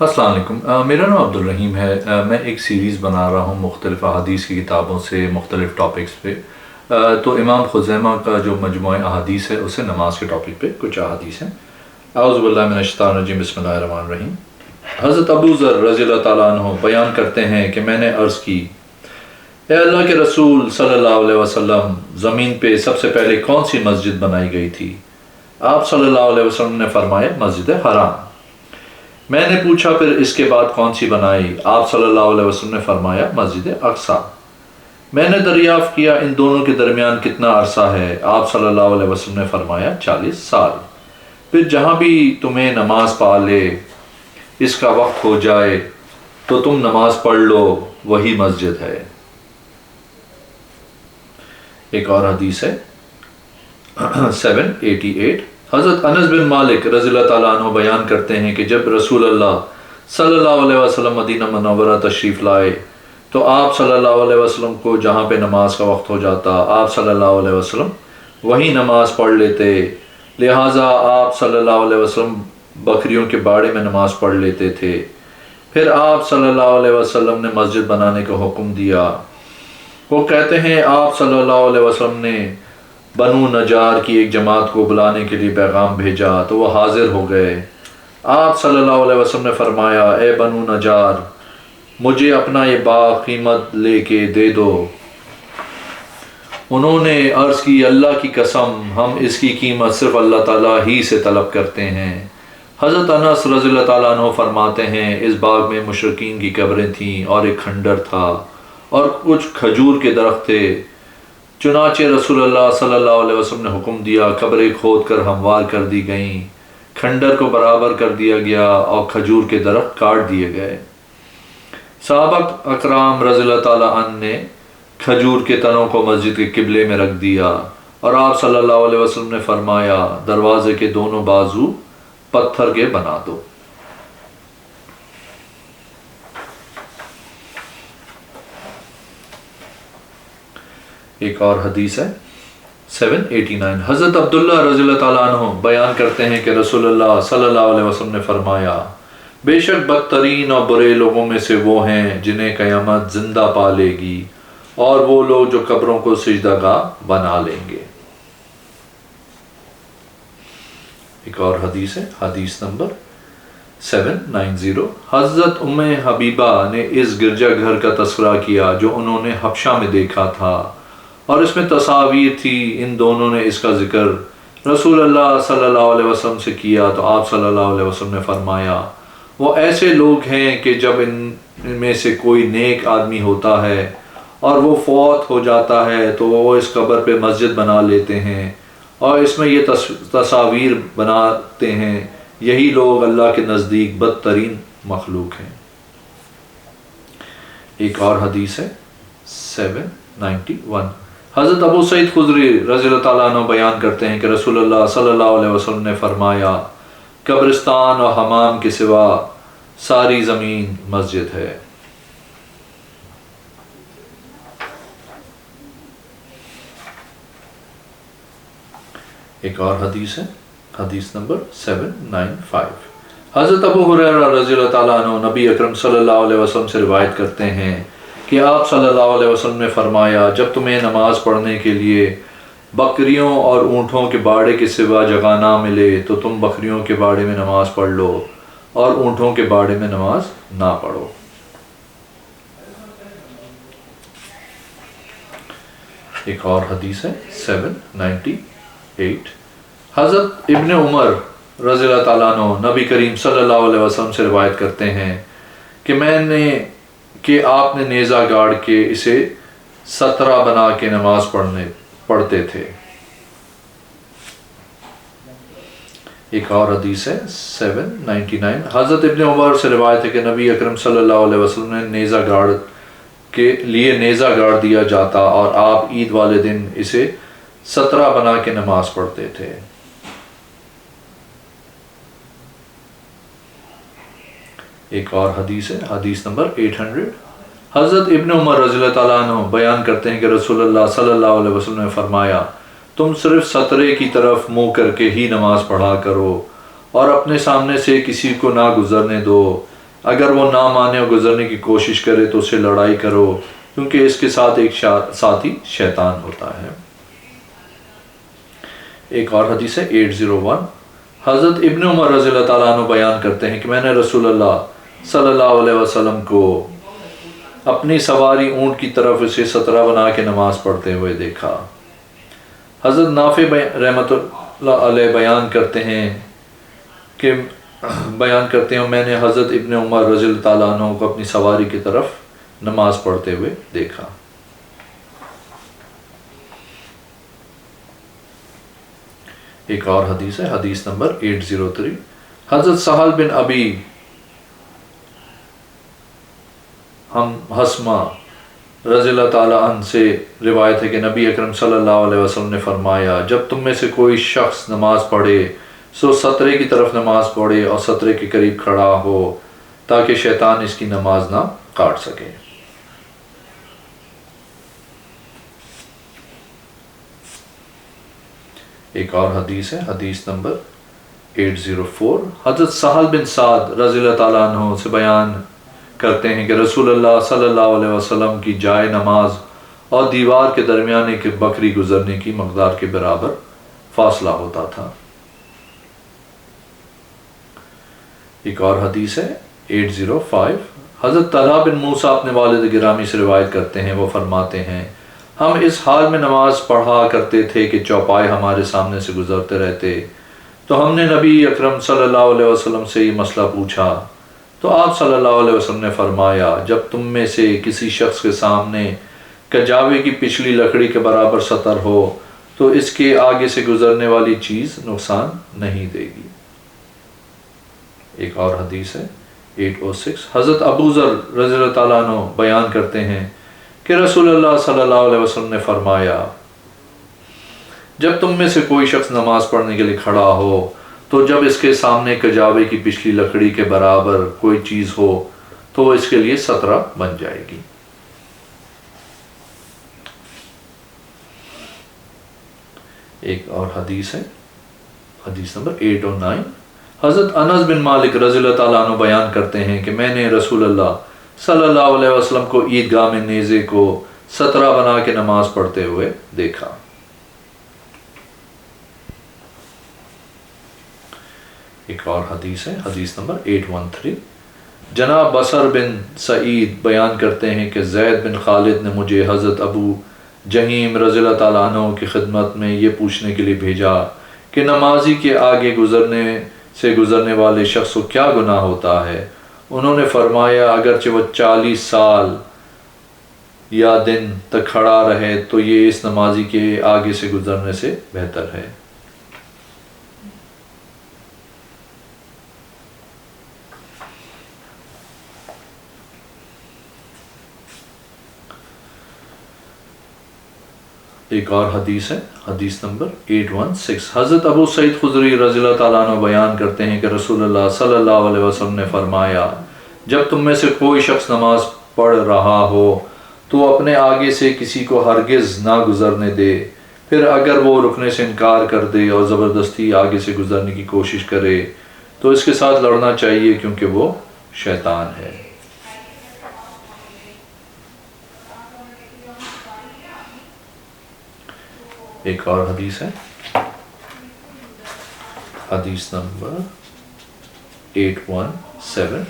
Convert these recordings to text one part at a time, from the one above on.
السلام علیکم، میرا نام عبدالرحیم ہے۔ میں ایک سیریز بنا رہا ہوں مختلف احادیث کی کتابوں سے مختلف ٹاپکس پہ۔ تو امام خزیمہ کا جو مجموعہ احادیث ہے اس سے نماز کے ٹاپک پہ کچھ احادیث ہیں۔ اعوذ باللہ من الشیطان الرجیم، بسم اللہ الرحمن الرحیم۔ حضرت ابو ذر رضی اللہ تعالیٰ عنہ بیان کرتے ہیں کہ میں نے عرض کی، اے اللہ کے رسول صلی اللہ علیہ وسلم، زمین پہ سب سے پہلے کون سی مسجد بنائی گئی تھی؟ آپ صلی اللہ علیہ وسلم نے فرمایا، مسجد حرام۔ میں نے پوچھا، پھر اس کے بعد کون سی بنائی؟ آپ صلی اللہ علیہ وسلم نے فرمایا، مسجد اقصیٰ۔ میں نے دریافت کیا، ان دونوں کے درمیان کتنا عرصہ ہے؟ آپ صلی اللہ علیہ وسلم نے فرمایا، 40 سال۔ پھر جہاں بھی تمہیں نماز پا لے، اس کا وقت ہو جائے تو تم نماز پڑھ لو، وہی مسجد ہے۔ ایک اور حدیث ہے 788۔ حضرت انس بن مالک رضی اللہ تعالیٰ عنہ بیان کرتے ہیں کہ جب رسول اللہ صلی اللہ علیہ وسلم مدینہ منورہ تشریف لائے تو آپ صلی اللہ علیہ وسلم کو جہاں پہ نماز کا وقت ہو جاتا، آپ صلی اللہ علیہ وسلم وہی نماز پڑھ لیتے، لہٰذا آپ صلی اللہ علیہ وسلم بکریوں کے باڑے میں نماز پڑھ لیتے تھے۔ پھر آپ صلی اللہ علیہ وسلم نے مسجد بنانے کا حکم دیا۔ وہ کہتے ہیں، آپ صلی اللہ علیہ وسلم نے بنو نجار کی ایک جماعت کو بلانے کے لیے پیغام بھیجا تو وہ حاضر ہو گئے۔ آپ صلی اللہ علیہ وسلم نے فرمایا، اے بنو نجار، مجھے اپنا یہ باغ قیمت لے کے دے دو۔ انہوں نے عرض کی، اللہ کی قسم، ہم اس کی قیمت صرف اللہ تعالیٰ ہی سے طلب کرتے ہیں۔ حضرت انس رضی اللہ تعالیٰ عنہ فرماتے ہیں، اس باغ میں مشرکین کی قبریں تھیں اور ایک کھنڈر تھا اور کچھ کھجور کے درخت تھے۔ چنانچہ رسول اللہ صلی اللہ علیہ وسلم نے حکم دیا، قبریں کھود کر ہموار کر دی گئیں، کھنڈر کو برابر کر دیا گیا اور کھجور کے درخت کاٹ دیے گئے۔ صحابہ اکرام رضی اللہ تعالیٰ عنہ نے کھجور کے تنوں کو مسجد کے قبلے میں رکھ دیا اور آپ صلی اللہ علیہ وسلم نے فرمایا، دروازے کے دونوں بازو پتھر کے بنا دو۔ ایک اور حدیث ہے 789۔ حضرت عبداللہ رضی اللہ تعالیٰ عنہ بیان کرتے ہیں کہ رسول اللہ صلی اللہ علیہ وسلم نے فرمایا، بے شک بدترین اور برے لوگوں میں سے وہ ہیں جنہیں قیامت زندہ پا لے گی، اور وہ لوگ جو قبروں کو سجدہ گاہ بنا لیں گے۔ ایک اور حدیث ہے، حدیث نمبر 790۔ حضرت ام حبیبہ نے اس گرجا گھر کا تذکرہ کیا جو انہوں نے حبشہ میں دیکھا تھا اور اس میں تصاویر تھی۔ ان دونوں نے اس کا ذکر رسول اللہ صلی اللہ علیہ وسلم سے کیا تو آپ صلی اللہ علیہ وسلم نے فرمایا، وہ ایسے لوگ ہیں کہ جب ان میں سے کوئی نیک آدمی ہوتا ہے اور وہ فوت ہو جاتا ہے تو وہ اس قبر پہ مسجد بنا لیتے ہیں اور اس میں یہ تصاویر بناتے ہیں۔ یہی لوگ اللہ کے نزدیک بدترین مخلوق ہیں۔ ایک اور حدیث ہے 791۔ حضرت ابو سعید خدری رضی اللہ تعالیٰ عنہ بیان کرتے ہیں کہ رسول اللہ صلی اللہ علیہ وسلم نے فرمایا، قبرستان اور حمام کے سوا ساری زمین مسجد ہے۔ ایک اور حدیث ہے، حدیث نمبر 795۔ حضرت ابو ہریرہ رضی اللہ تعالیٰ عنہ نبی اکرم صلی اللہ علیہ وسلم سے روایت کرتے ہیں کہ آپ صلی اللہ علیہ وسلم نے فرمایا، جب تمہیں نماز پڑھنے کے لیے بکریوں اور اونٹوں کے باڑے کے سوا جگہ نہ ملے تو تم بکریوں کے باڑے میں نماز پڑھ لو اور اونٹوں کے باڑے میں نماز نہ پڑھو۔ ایک اور حدیث ہے 798۔ حضرت ابن عمر رضی اللہ تعالیٰ عنہ نبی کریم صلی اللہ علیہ وسلم سے روایت کرتے ہیں کہ آپ نے نیزہ گاڑ کے اسے سترہ بنا کے نماز پڑھتے تھے۔ ایک اور حدیث ہے 799۔ حضرت ابن عمر سے روایت ہے کہ نبی اکرم صلی اللہ علیہ وسلم نے نیزہ گاڑ کے لیے نیزہ گاڑ دیا جاتا اور آپ عید والے دن اسے 17 بنا کے نماز پڑھتے تھے۔ ایک اور حدیث ہے، حدیث نمبر 800۔ حضرت ابن عمر رضی اللہ تعالیٰ عنہ بیان کرتے ہیں کہ رسول اللہ صلی اللہ علیہ وسلم نے فرمایا، تم صرف سترے کی طرف منہ کر کے ہی نماز پڑھا کرو اور اپنے سامنے سے کسی کو نہ گزرنے دو، اگر وہ نہ مانے اور گزرنے کی کوشش کرے تو اسے لڑائی کرو، کیونکہ اس کے ساتھ ایک ساتھی شیطان ہوتا ہے۔ ایک اور حدیث ہے 801، حضرت ابن عمر رضی اللہ تعالیٰ عنہ بیان کرتے ہیں کہ میں نے رسول اللہ صلی اللہ علیہ وسلم کو اپنی سواری اونٹ کی طرف اسے سترہ بنا کے نماز پڑھتے ہوئے دیکھا۔ حضرت نافع رحمۃ اللہ علیہ بیان کرتے ہیں میں نے حضرت ابن عمر رضی اللہ تعالیٰ عنہ کو اپنی سواری کی طرف نماز پڑھتے ہوئے دیکھا۔ ایک اور حدیث ہے، حدیث نمبر 803، حضرت سہل بن ابی حسمہ رضی اللہ تعالیٰ عنہ سے روایت ہے کہ نبی اکرم صلی اللہ علیہ وسلم نے فرمایا، جب تم میں سے کوئی شخص نماز پڑھے سو سترے کی طرف نماز پڑھے اور سترے کے قریب کھڑا ہو تاکہ شیطان اس کی نماز نہ کاٹ سکے۔ ایک اور حدیث ہے، حدیث نمبر 804، حضرت سہل بن سعد رضی اللہ تعالیٰ عنہ سے بیان کرتے ہیں کہ رسول اللہ صلی اللہ علیہ وسلم کی جائے نماز اور دیوار کے درمیان ایک بکری گزرنے کی مقدار کے برابر فاصلہ ہوتا تھا۔ ایک اور حدیث ہے 805، حضرت طلحہ بن موسیٰ اپنے والد گرامی سے روایت کرتے ہیں، وہ فرماتے ہیں ہم اس حال میں نماز پڑھا کرتے تھے کہ چوپائے ہمارے سامنے سے گزرتے رہتے، تو ہم نے نبی اکرم صلی اللہ علیہ وسلم سے یہ مسئلہ پوچھا تو آپ صلی اللہ علیہ وسلم نے فرمایا، جب تم میں سے کسی شخص کے سامنے کجاوے کی پچھلی لکڑی کے برابر سطر ہو تو اس کے آگے سے گزرنے والی چیز نقصان نہیں دے گی۔ ایک اور حدیث ہے 806، حضرت ابو ذر رضی اللہ تعالیٰ عنہ بیان کرتے ہیں کہ رسول اللہ صلی اللہ علیہ وسلم نے فرمایا، جب تم میں سے کوئی شخص نماز پڑھنے کے لیے کھڑا ہو تو جب اس کے سامنے کجاوے کی پچھلی لکڑی کے برابر کوئی چیز ہو تو اس کے لیے سترہ بن جائے گی۔ ایک اور حدیث ہے، حدیث نمبر 809، حضرت انس بن مالک رضی اللہ تعالیٰ عنہ بیان کرتے ہیں کہ میں نے رسول اللہ صلی اللہ علیہ وسلم کو عیدگاہ میں نیزے کو سترہ بنا کے نماز پڑھتے ہوئے دیکھا۔ ایک اور حدیث ہے، حدیث نمبر 813، جناب بصر بن سعید بیان کرتے ہیں کہ زید بن خالد نے مجھے حضرت ابو جہیم رضی اللہ تعالیٰ عنہ کی خدمت میں یہ پوچھنے کے لیے بھیجا کہ نمازی کے آگے گزرنے والے شخص کو کیا گناہ ہوتا ہے؟ انہوں نے فرمایا، اگرچہ وہ 40 سال یا دن تک کھڑا رہے تو یہ اس نمازی کے آگے سے گزرنے سے بہتر ہے۔ ایک اور حدیث ہے، حدیث نمبر 816، حضرت ابو سعید خدری رضی اللہ تعالیٰ عنہ بیان کرتے ہیں کہ رسول اللہ صلی اللہ علیہ وسلم نے فرمایا، جب تم میں سے کوئی شخص نماز پڑھ رہا ہو تو اپنے آگے سے کسی کو ہرگز نہ گزرنے دے، پھر اگر وہ رکنے سے انکار کر دے اور زبردستی آگے سے گزرنے کی کوشش کرے تو اس کے ساتھ لڑنا چاہیے، کیونکہ وہ شیطان ہے۔ ایک اور حدیث ہے، حدیث نمبر 817،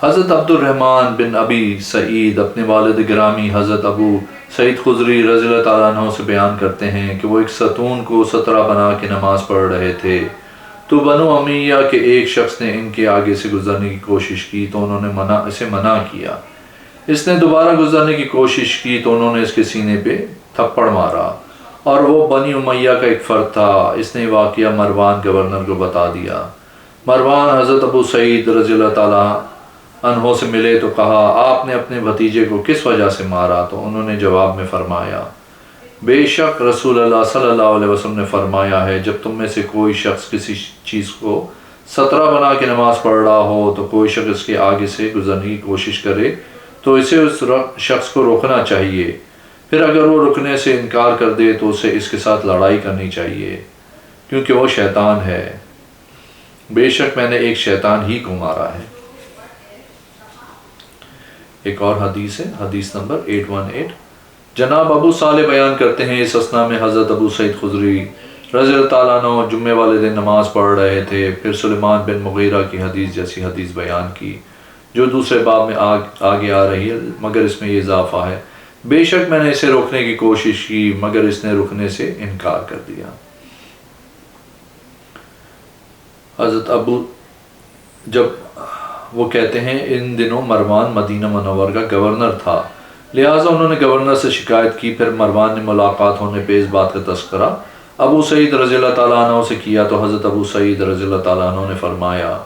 حضرت عبد الرحمن بن ابی سعید اپنے والد گرامی حضرت ابو سعید خدری رضی اللہ تعالیٰ عنہ سے بیان کرتے ہیں کہ وہ ایک ستون کو سترہ بنا کے نماز پڑھ رہے تھے تو بنو امیہ کے ایک شخص نے ان کے آگے سے گزرنے کی کوشش کی تو انہوں نے اسے منع کیا۔ اس نے دوبارہ گزرنے کی کوشش کی تو انہوں نے اس کے سینے پہ تھپڑ مارا، اور وہ بنی امیہ کا ایک فرد تھا۔ اس نے واقعہ مروان گورنر کو بتا دیا۔ مروان حضرت ابو سعید رضی اللہ تعالیٰ عنہ سے ملے تو کہا، آپ نے اپنے بھتیجے کو کس وجہ سے مارا؟ تو انہوں نے جواب میں فرمایا، بے شک رسول اللہ صلی اللہ علیہ وسلم نے فرمایا ہے، جب تم میں سے کوئی شخص کسی چیز کو سترہ بنا کے نماز پڑھ رہا ہو تو کوئی شخص اس کے آگے سے گزرنے کی کوشش کرے تو اسے اس شخص کو روکنا چاہیے، پھر اگر وہ رکنے سے انکار کر دے تو اسے اس کے ساتھ لڑائی کرنی چاہیے، کیونکہ وہ شیطان ہے۔ بے شک میں نے ایک شیطان ہی کو مارا ہے۔ ایک اور حدیث ہے، حدیث نمبر 818۔ جناب ابو صالح بیان کرتے ہیں اس اثنا میں حضرت ابو سعید خدری رضی اللہ تعالیٰ عنہ جمعے والے دن نماز پڑھ رہے تھے، پھر سلیمان بن مغیرہ کی حدیث جیسی حدیث بیان کی جو دوسرے باب میں آگے آ رہی ہے، مگر اس میں یہ اضافہ ہے، بے شک میں نے اسے روکنے کی کوشش کی مگر اس نے رکنے سے انکار کر دیا۔ حضرت ابو، جب وہ کہتے ہیں ان دنوں مروان مدینہ منور کا گورنر تھا، لہٰذا انہوں نے گورنر سے شکایت کی، پھر مروان نے ملاقات ہونے پہ اس بات کا تذکرہ ابو سعید رضی اللہ تعالیٰ عنہ سے کیا تو حضرت ابو سعید رضی اللہ تعالیٰ عنہ نے فرمایا،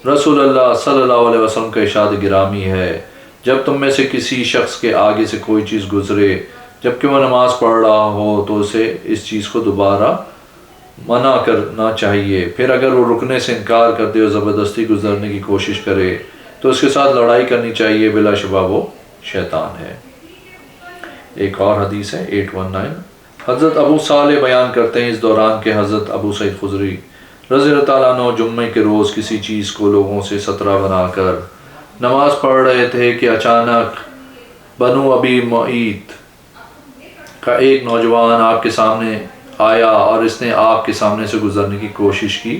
رسول اللہ صلی اللہ علیہ وسلم کا ارشاد گرامی ہے، جب تم میں سے کسی شخص کے آگے سے کوئی چیز گزرے جبکہ وہ نماز پڑھ رہا ہو تو اسے اس چیز کو دوبارہ منع کرنا چاہیے، پھر اگر وہ رکنے سے انکار کر دے اور زبردستی گزرنے کی کوشش کرے تو اس کے ساتھ لڑائی کرنی چاہیے، بلا شبہ وہ شیطان ہے۔ ایک اور حدیث ہے 819۔ حضرت ابو صالح بیان کرتے ہیں اس دوران کہ حضرت ابو سعید خدری رضی اللہ تعالیٰ عنہ جمعے کے روز کسی چیز کو لوگوں سے سترہ بنا کر نماز پڑھ رہے تھے کہ اچانک بنو ابی معیط کا ایک نوجوان آپ کے سامنے آیا اور اس نے آپ کے سامنے سے گزرنے کی کوشش کی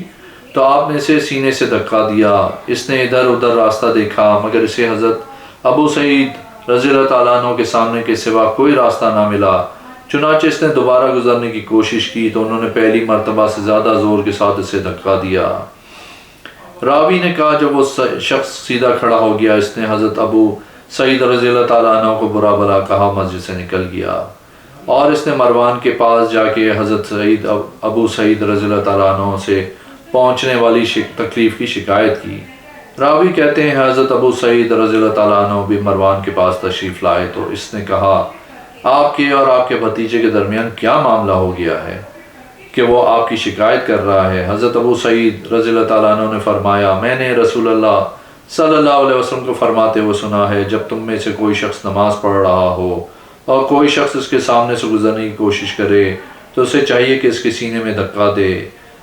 تو آپ نے اسے سینے سے دھکا دیا، اس نے ادھر ادھر راستہ دیکھا مگر اسے حضرت ابو سعید رضی اللہ تعالیٰ عنہ کے سامنے کے سوا کوئی راستہ نہ ملا، چنانچہ اس نے دوبارہ گزرنے کی کوشش کی تو انہوں نے پہلی مرتبہ سے زیادہ زور کے ساتھ اسے دھکا دیا۔ راوی نے کہا جب وہ شخص سیدھا کھڑا ہو گیا اس نے حضرت ابو سعید رضی اللہ تعالیٰ عنہ کو برا بھلا کہا، مسجد سے نکل گیا اور اس نے مروان کے پاس جا کے حضرت ابو سعید رضی اللہ تعالیٰ عنہ سے پہنچنے والی تکلیف کی شکایت کی۔ راوی کہتے ہیں حضرت ابو سعید رضی اللہ تعالیٰ عنہ بھی مروان کے پاس تشریف لائے تو اس نے کہا، آپ کے اور آپ کے بھتیجے کے درمیان کیا معاملہ ہو گیا ہے کہ وہ آپ کی شکایت کر رہا ہے؟ حضرت ابو سعید رضی اللہ تعالیٰ عنہ نے فرمایا، میں نے رسول اللہ صلی اللہ علیہ وسلم کو فرماتے ہوئے سنا ہے، جب تم میں سے کوئی شخص نماز پڑھ رہا ہو اور کوئی شخص اس کے سامنے سے گزرنے کی کوشش کرے تو اسے چاہیے کہ اس کے سینے میں دھکا دے،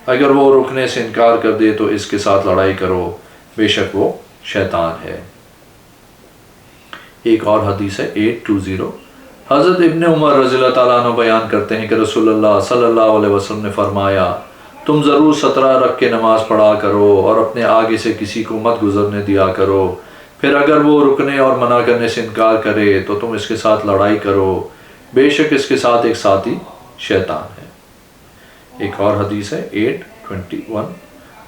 اگر وہ رکنے سے انکار کر دے تو اس کے ساتھ لڑائی کرو، بے شک وہ شیطان ہے۔ ایک اور حدیث ہے 820۔ حضرت ابن عمر رضی اللہ تعالیٰ عنہ بیان کرتے ہیں کہ رسول اللہ صلی اللہ علیہ وسلم نے فرمایا، تم ضرور سترہ رکھ کے نماز پڑھا کرو اور اپنے آگے سے کسی کو مت گزرنے دیا کرو، پھر اگر وہ رکنے اور منع کرنے سے انکار کرے تو تم اس کے ساتھ لڑائی کرو، بے شک اس کے ساتھ ایک ساتھی شیطان ہے۔ ایک اور حدیث ہے 821۔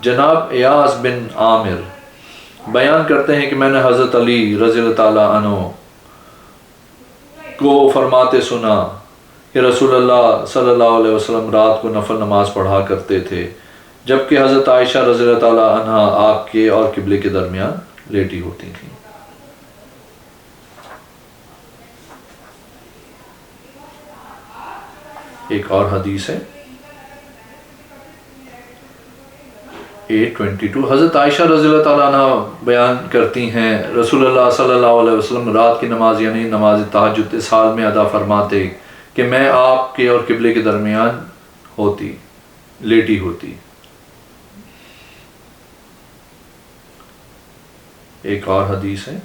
جناب ایاز بن عامر بیان کرتے ہیں کہ میں نے حضرت علی رضی اللہ تعالیٰ عنہ کو فرماتے سنا کہ رسول اللہ صلی اللہ علیہ وسلم رات کو نفل نماز پڑھا کرتے تھے جبکہ حضرت عائشہ رضی اللہ تعالیٰ عنہ آپ کے اور قبلے کے درمیان لیٹی ہوتی تھیں۔ ایک اور حدیث ہے 822۔ حضرت عائشہ رضی اللہ تعالیٰ عنہ بیان کرتی ہیں رسول اللہ صلی اللہ علیہ وسلم رات کی نماز یعنی نماز تہجد اس حال میں ادا فرماتے کہ میں آپ کے اور قبلے کے درمیان لیٹی ہوتی۔ ایک اور حدیث ہے